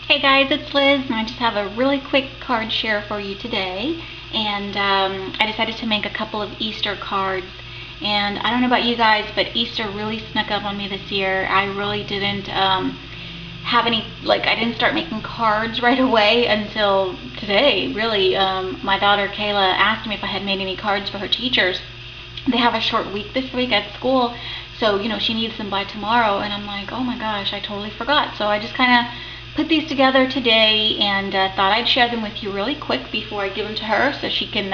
Hey guys, it's Liz, and I just have a really quick card share for you today. And I decided to make a couple of Easter cards. And I don't know about you guys, but Easter really snuck up on me this year. I really didn't have any, I didn't start making cards right away until today, really. My daughter Kayla asked me if I had made any cards for her teachers. They have a short week this week at school, so she needs them by tomorrow, and I'm like, oh my gosh, I totally forgot. So I just kind of put these together today and thought I'd share them with you really quick before I give them to her so she can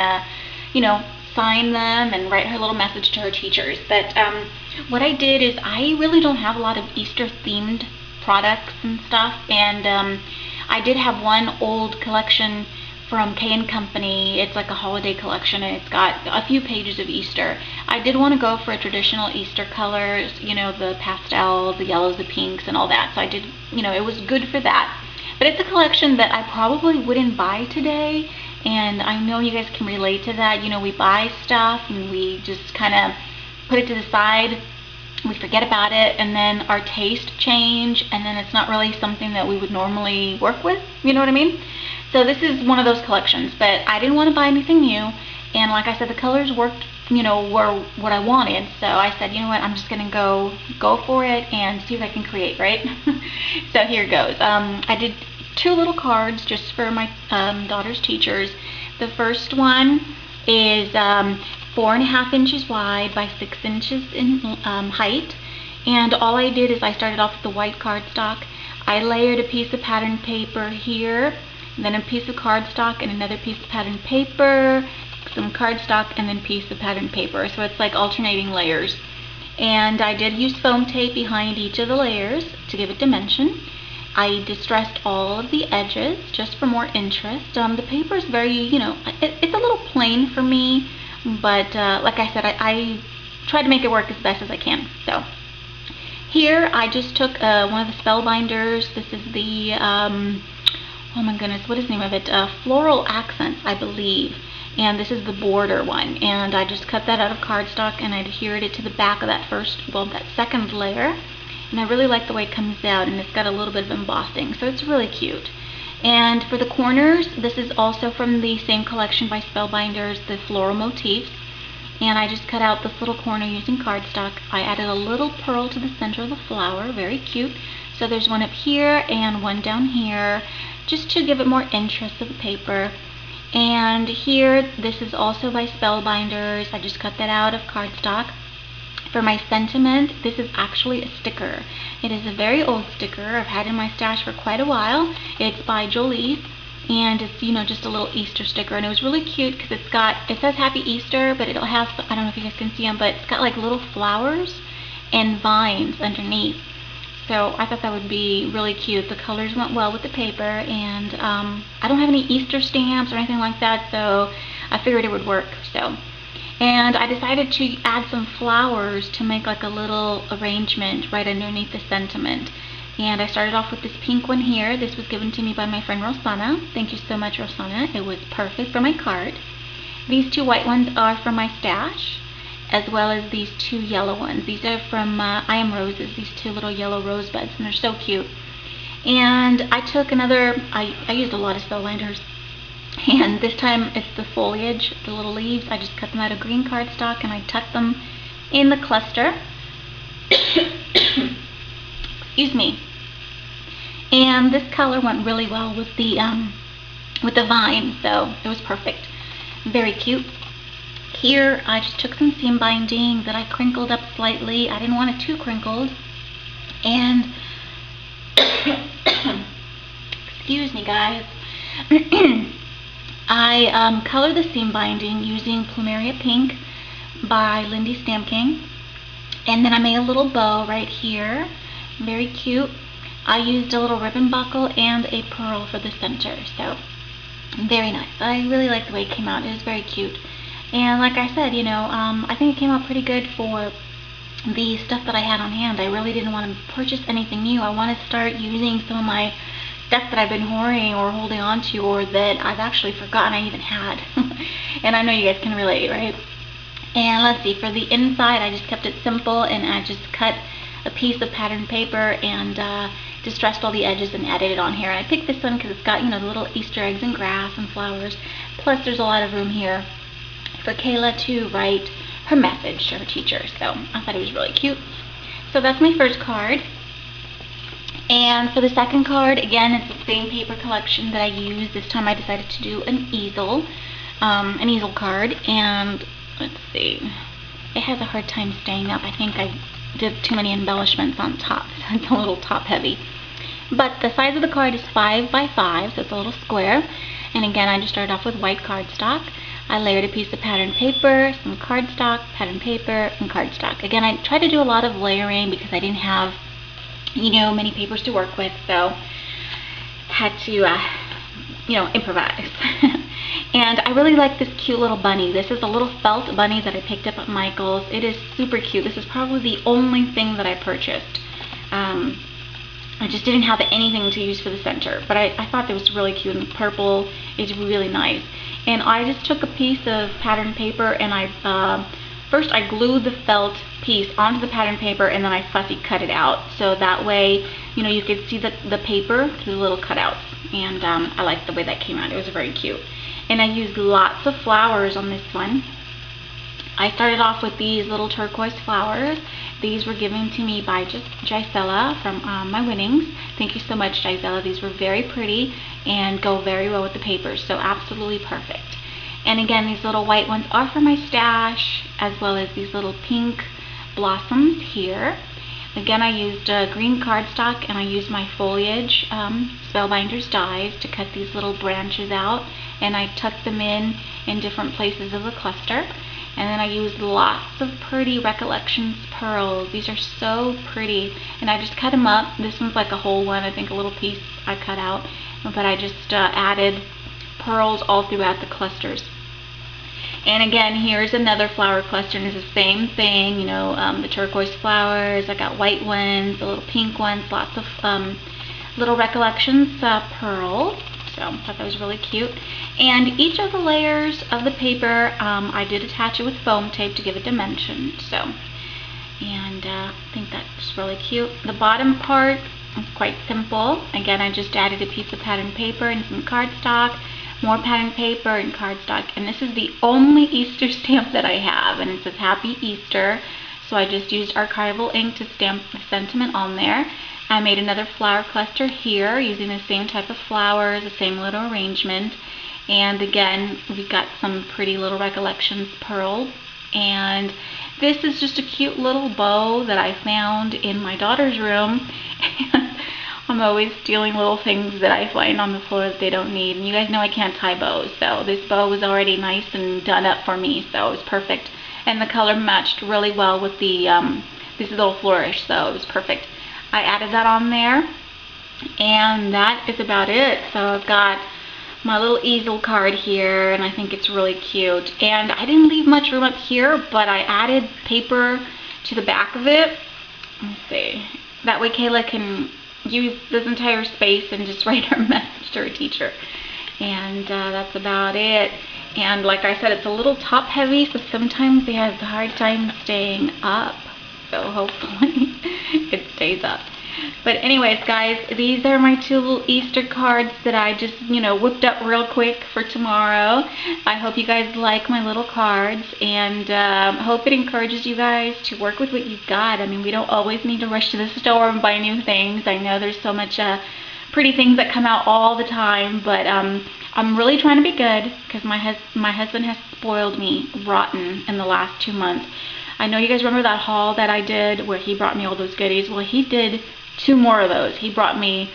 sign them and write her little message to her teachers. But what I did is I really don't have a lot of Easter themed products and stuff, and I did have one old collection from K & Company. It's like a holiday collection, and it's got a few pages of Easter. I did want to go for a traditional Easter colors, the pastel, the yellows, the pinks, and all that. So I did, it was good for that. But it's a collection that I probably wouldn't buy today, and I know you guys can relate to that. We buy stuff and we just kind of put it to the side. We forget about it, and then our taste change, and then it's not really something that we would normally work with. You know what I mean? So this is one of those collections, but I didn't want to buy anything new, and like I said, the colors worked, were what I wanted. So I said, you know what, I'm just gonna go for it and see what I can create, right? So here goes. I did two little cards just for my daughter's teachers. The first one is 4.5 inches wide by 6 inches in height, and all I did is I started off with the white cardstock. I layered a piece of pattern paper here, then a piece of cardstock and another piece of pattern paper, some cardstock, and then piece of pattern paper. So it's like alternating layers. And I did use foam tape behind each of the layers to give it dimension. I distressed all of the edges just for more interest. The paper is very, it's a little plain for me, but like I said, I tried to make it work as best as I can. So here I just took one of the spellbinders. This is the oh my goodness, what is the name of it? Floral Accents, I believe. And this is the border one. And I just cut that out of cardstock and I adhered it to the back of that that second layer. And I really like the way it comes out, and it's got a little bit of embossing, so it's really cute. And for the corners, this is also from the same collection by Spellbinders, the floral motifs. And I just cut out this little corner using cardstock. I added a little pearl to the center of the flower, very cute. So there's one up here and one down here, just to give it more interest to the paper. And here, this is also by Spellbinders. I just cut that out of cardstock. For my sentiment, this is actually a sticker. It is a very old sticker. I've had it in my stash for quite a while. It's by Jolie, and it's, just a little Easter sticker. And it was really cute because it says Happy Easter, but it has, I don't know if you guys can see them, but it's got like little flowers and vines underneath. So I thought that would be really cute. The colors went well with the paper, and I don't have any Easter stamps or anything like that, so I figured it would work. And I decided to add some flowers to make like a little arrangement right underneath the sentiment. And I started off with this pink one here. This was given to me by my friend Rosanna. Thank you so much, Rosanna. It was perfect for my card. These two white ones are from my stash, as well as these two yellow ones. These are from I Am Roses, these two little yellow rosebuds, and they're so cute. And I took I used a lot of spellbinders, and this time it's the foliage, the little leaves. I just cut them out of green cardstock and I tucked them in the cluster. Excuse me. And this color went really well with the vine, so it was perfect. Very cute. Here I just took some seam binding that I crinkled up slightly. I didn't want it too crinkled. And excuse me guys. I colored the seam binding using Plumeria Pink by Lindy Stamp King. And then I made a little bow right here. Very cute. I used a little ribbon buckle and a pearl for the center. So very nice. I really like the way it came out. It was very cute. And like I said, I think it came out pretty good for the stuff that I had on hand. I really didn't want to purchase anything new. I want to start using some of my stuff that I've been hoarding or holding on to, or that I've actually forgotten I even had. And I know you guys can relate, right? And let's see, for the inside, I just kept it simple, and I just cut a piece of pattern paper and distressed all the edges and added it on here. And I picked this one because it's got, you know, the little Easter eggs and grass and flowers. Plus there's a lot of room here for Kayla to write her message to her teacher. So I thought it was really cute. So that's my first card. And for the second card, again, it's the same paper collection that I used. This time I decided to do an easel card. And let's see, it has a hard time staying up. I think I did too many embellishments on top, so it's a little top heavy. But the size of the card is 5 by 5, so it's a little square. And again, I just started off with white cardstock. I layered a piece of patterned paper, some cardstock, patterned paper, and cardstock. Again, I tried to do a lot of layering because I didn't have, you know, many papers to work with, so had to, you know, improvise. And I really like this cute little bunny. This is a little felt bunny that I picked up at Michael's. It is super cute. This is probably the only thing that I purchased. I just didn't have anything to use for the center, but I thought it was really cute, and purple is really nice. And I just took a piece of patterned paper and first I glued the felt piece onto the patterned paper, and then I fussy cut it out. So that way, you know, you could see the paper through the little cutouts. And I liked the way that came out. It was very cute. And I used lots of flowers on this one. I started off with these little turquoise flowers. These were given to me by Gisela from my winnings. Thank you so much, Gisela. These were very pretty and go very well with the papers, so absolutely perfect. And again, these little white ones are for my stash, as well as these little pink blossoms here. Again, I used green cardstock, and I used my foliage Spellbinders dies to cut these little branches out, and I tucked them in different places of the cluster. And then I used lots of pretty Recollections pearls. These are so pretty, and I just cut them up. This one's like a whole one, I think a little piece I cut out, but I just added pearls all throughout the clusters. And again, here's another flower cluster, and it's the same thing, you know, the turquoise flowers. I got white ones, the little pink ones, lots of little Recollections pearls. So I thought that was really cute. And each of the layers of the paper, I did attach it with foam tape to give it dimension. So, and I think that's really cute. The bottom part is quite simple. Again, I just added a piece of patterned paper and some cardstock, more patterned paper and cardstock. And this is the only Easter stamp that I have, and it says Happy Easter. So I just used archival ink to stamp the sentiment on there. I made another flower cluster here using the same type of flowers, the same little arrangement. And again, we got some pretty little Recollections pearls. And this is just a cute little bow that I found in my daughter's room. And I'm always stealing little things that I find on the floor that they don't need. And you guys know I can't tie bows, so this bow was already nice and done up for me, so it was perfect. And the color matched really well with the this little flourish, so it was perfect. I added that on there, and that is about it. So I've got my little easel card here, and I think it's really cute. And I didn't leave much room up here, but I added paper to the back of it. Let's see. That way Kayla can use this entire space and just write her message to her teacher. And that's about it. And like I said, it's a little top heavy, so sometimes they have a hard time staying up. So hopefully it stays up. But anyways, guys, these are my two little Easter cards that I just, you know, whipped up real quick for tomorrow. I hope you guys like my little cards, and hope it encourages you guys to work with what you've got. I mean, we don't always need to rush to the store and buy new things. I know there's so much pretty things that come out all the time, but I'm really trying to be good, because my husband has spoiled me rotten in the last 2 months. I know you guys remember that haul that I did where he brought me all those goodies. Well, he did 2 more of those. He brought me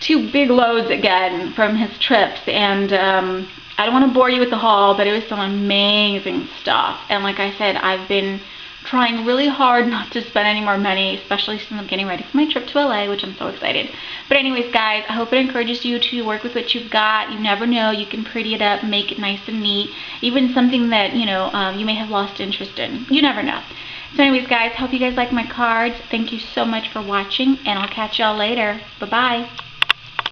2 big loads again from his trips, and I don't want to bore you with the haul, but it was some amazing stuff. And like I said, I've been trying really hard not to spend any more money, especially since I'm getting ready for my trip to LA, which I'm so excited. But anyways, guys, I hope it encourages you to work with what you've got. You never know, you can pretty it up, make it nice and neat, even something that, you know, you may have lost interest in. You never know. So anyways, guys, hope you guys like my cards. Thank you so much for watching, and I'll catch y'all later. Bye-bye.